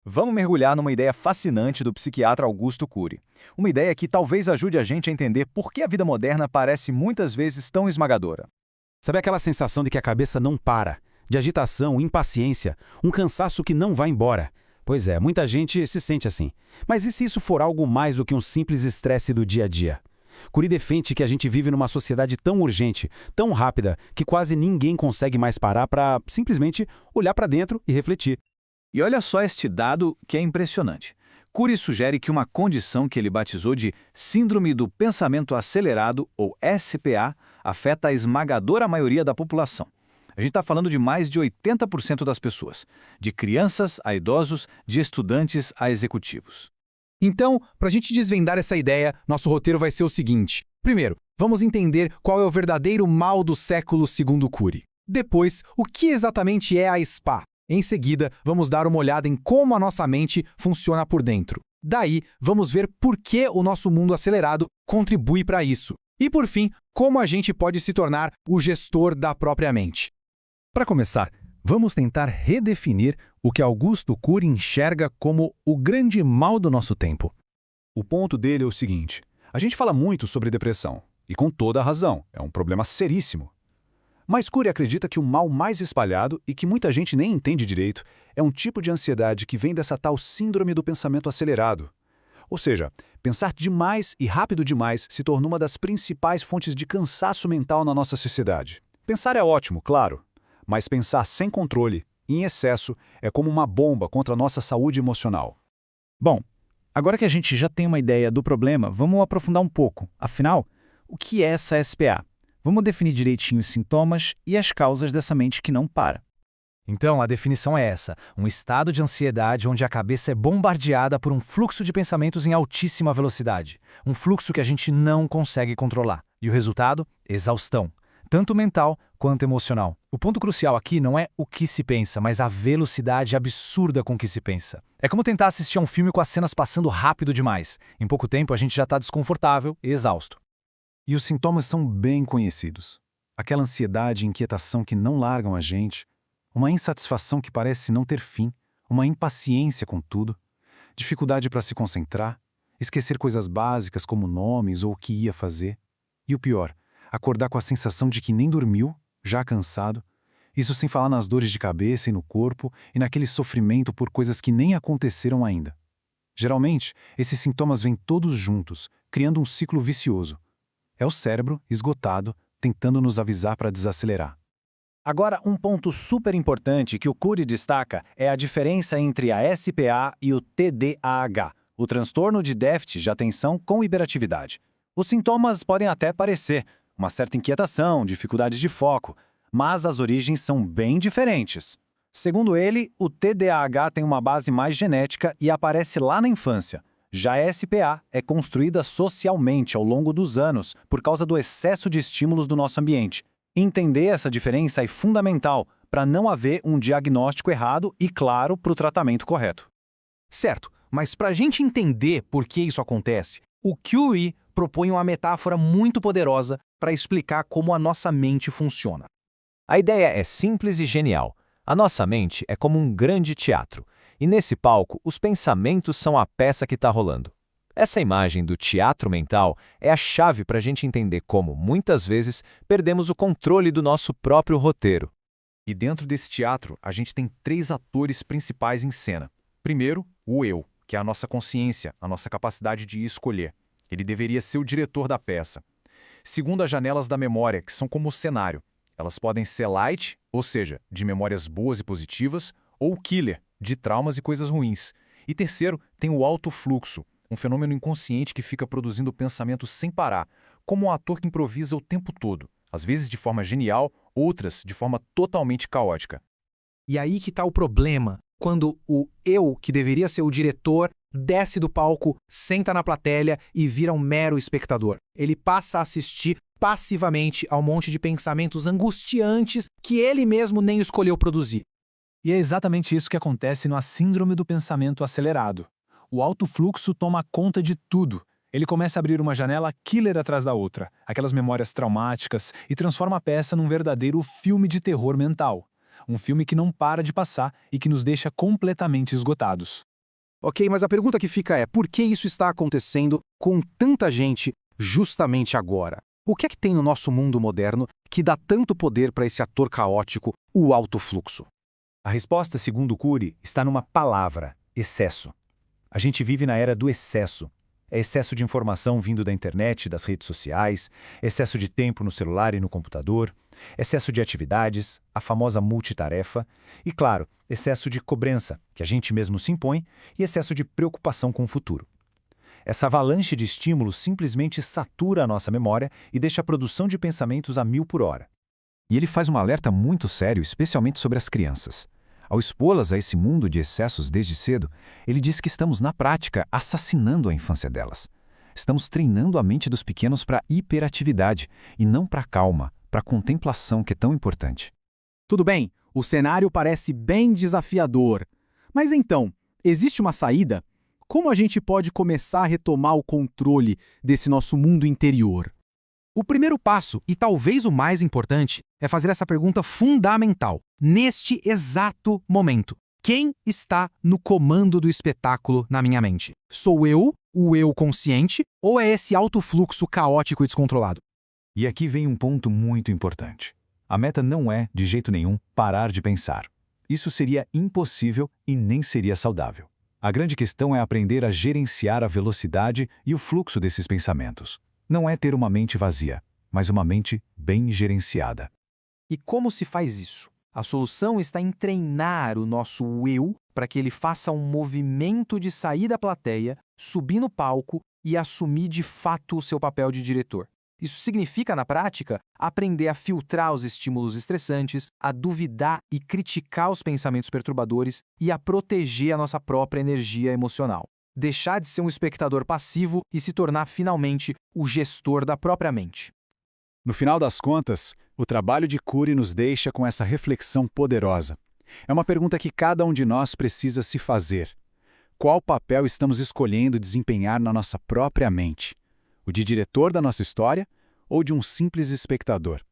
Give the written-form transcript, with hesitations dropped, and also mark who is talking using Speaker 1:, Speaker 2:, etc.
Speaker 1: Vamos mergulhar numa ideia fascinante do psiquiatra Augusto Cury. Uma ideia que talvez ajude a gente a entender por que a vida moderna parece muitas vezes tão esmagadora.
Speaker 2: Sabe aquela sensação de que a cabeça não para? De agitação, impaciência, um cansaço que não vai embora? Pois é, muita gente se sente assim. Mas e se isso for algo mais do que um simples estresse do dia a dia? Cury defende que a gente vive numa sociedade tão urgente, tão rápida, que quase ninguém consegue mais parar para simplesmente olhar para dentro e refletir.
Speaker 1: E olha só este dado que é impressionante. Cury sugere que uma condição que ele batizou de Síndrome do Pensamento Acelerado, ou SPA, afeta a esmagadora maioria da população. A gente está falando de mais de 80% das pessoas, de crianças a idosos, de estudantes a executivos.
Speaker 3: Então, para a gente desvendar essa ideia, nosso roteiro vai ser o seguinte. Primeiro, vamos entender qual é o verdadeiro mal do século segundo Cury. Depois, o que exatamente é a SPA. Em seguida, vamos dar uma olhada em como a nossa mente funciona por dentro. Daí, vamos ver por que o nosso mundo acelerado contribui para isso. E, por fim, como a gente pode se tornar o gestor da própria mente.
Speaker 2: Para começar, vamos tentar redefinir o que Augusto Cury enxerga como o grande mal do nosso tempo.
Speaker 4: O ponto dele é o seguinte: a gente fala muito sobre depressão, e com toda a razão, é um problema seríssimo. Mas Cury acredita que o mal mais espalhado, e que muita gente nem entende direito, é um tipo de ansiedade que vem dessa tal síndrome do pensamento acelerado. Ou seja, pensar demais e rápido demais se tornou uma das principais fontes de cansaço mental na nossa sociedade. Pensar é ótimo, claro, mas pensar sem controle, em excesso, é como uma bomba contra a nossa saúde emocional.
Speaker 5: Bom, agora que a gente já tem uma ideia do problema, vamos aprofundar um pouco. Afinal, o que é essa SPA? Vamos definir direitinho os sintomas e as causas dessa mente que não para.
Speaker 6: Então, a definição é essa: um estado de ansiedade onde a cabeça é bombardeada por um fluxo de pensamentos em altíssima velocidade. Um fluxo que a gente não consegue controlar. E o resultado? Exaustão. Tanto mental quanto emocional. O ponto crucial aqui não é o que se pensa, mas a velocidade absurda com que se pensa. É como tentar assistir a um filme com as cenas passando rápido demais. Em pouco tempo, a gente já está desconfortável e exausto.
Speaker 4: E os sintomas são bem conhecidos. Aquela ansiedade e inquietação que não largam a gente, uma insatisfação que parece não ter fim, uma impaciência com tudo, dificuldade para se concentrar, esquecer coisas básicas como nomes ou o que ia fazer. E o pior, acordar com a sensação de que nem dormiu, já cansado, isso sem falar nas dores de cabeça e no corpo e naquele sofrimento por coisas que nem aconteceram ainda. Geralmente, esses sintomas vêm todos juntos, criando um ciclo vicioso. É o cérebro, esgotado, tentando nos avisar para desacelerar.
Speaker 1: Agora, um ponto super importante que o Cury destaca é a diferença entre a SPA e o TDAH, o transtorno de déficit de atenção com hiperatividade. Os sintomas podem até parecer uma certa inquietação, dificuldade de foco, mas as origens são bem diferentes. Segundo ele, o TDAH tem uma base mais genética e aparece lá na infância. Já a SPA é construída socialmente ao longo dos anos por causa do excesso de estímulos do nosso ambiente. Entender essa diferença é fundamental para não haver um diagnóstico errado e, claro, para o tratamento correto.
Speaker 3: Certo, mas para a gente entender por que isso acontece, o Cury propõe uma metáfora muito poderosa para explicar como a nossa mente funciona.
Speaker 7: A ideia é simples e genial. A nossa mente é como um grande teatro, e nesse palco os pensamentos são a peça que está rolando. Essa imagem do teatro mental é a chave para a gente entender como, muitas vezes, perdemos o controle do nosso próprio roteiro.
Speaker 6: E dentro desse teatro, a gente tem 3 atores principais em cena. Primeiro, o eu, que é a nossa consciência, a nossa capacidade de escolher. Ele deveria ser o diretor da peça. Segundo, as janelas da memória, que são como o cenário. Elas podem ser light, ou seja, de memórias boas e positivas, ou killer, de traumas e coisas ruins. E terceiro, tem o alto fluxo, um fenômeno inconsciente que fica produzindo pensamentos sem parar, como um ator que improvisa o tempo todo, às vezes de forma genial, outras de forma totalmente caótica.
Speaker 3: E aí que está o problema, quando o eu, que deveria ser o diretor, desce do palco, senta na plateia e vira um mero espectador. Ele passa a assistir passivamente a um monte de pensamentos angustiantes que ele mesmo nem escolheu produzir.
Speaker 4: E é exatamente isso que acontece na síndrome do pensamento acelerado. O alto fluxo toma conta de tudo. Ele começa a abrir uma janela killer atrás da outra, aquelas memórias traumáticas, e transforma a peça num verdadeiro filme de terror mental. Um filme que não para de passar e que nos deixa completamente esgotados.
Speaker 3: Ok, mas a pergunta que fica é, por que isso está acontecendo com tanta gente justamente agora? O que é que tem no nosso mundo moderno que dá tanto poder para esse ator caótico, o alto fluxo?
Speaker 1: A resposta, segundo Cury, está numa palavra: excesso. A gente vive na era do excesso. É excesso de informação vindo da internet, das redes sociais, excesso de tempo no celular e no computador, excesso de atividades, a famosa multitarefa e, claro, excesso de cobrança, que a gente mesmo se impõe, e excesso de preocupação com o futuro. Essa avalanche de estímulos simplesmente satura a nossa memória e deixa a produção de pensamentos a 1000 por hora.
Speaker 6: E ele faz um alerta muito sério, especialmente sobre as crianças. Ao expô-las a esse mundo de excessos desde cedo, ele diz que estamos, na prática, assassinando a infância delas. Estamos treinando a mente dos pequenos para hiperatividade e não para calma, para contemplação, que é tão importante.
Speaker 3: Tudo bem, o cenário parece bem desafiador. Mas então, existe uma saída? Como a gente pode começar a retomar o controle desse nosso mundo interior? O primeiro passo, e talvez o mais importante, é fazer essa pergunta fundamental, neste exato momento. Quem está no comando do espetáculo na minha mente? Sou eu, o eu consciente, ou é esse alto fluxo caótico e descontrolado?
Speaker 6: E aqui vem um ponto muito importante. A meta não é, de jeito nenhum, parar de pensar. Isso seria impossível e nem seria saudável. A grande questão é aprender a gerenciar a velocidade e o fluxo desses pensamentos. Não é ter uma mente vazia, mas uma mente bem gerenciada.
Speaker 3: E como se faz isso? A solução está em treinar o nosso eu para que ele faça um movimento de sair da plateia, subir no palco e assumir de fato o seu papel de diretor. Isso significa, na prática, aprender a filtrar os estímulos estressantes, a duvidar e criticar os pensamentos perturbadores e a proteger a nossa própria energia emocional. Deixar de ser um espectador passivo e se tornar, finalmente, o gestor da própria mente.
Speaker 1: No final das contas, o trabalho de Cury nos deixa com essa reflexão poderosa. É uma pergunta que cada um de nós precisa se fazer. Qual papel estamos escolhendo desempenhar na nossa própria mente? O de diretor da nossa história ou de um simples espectador?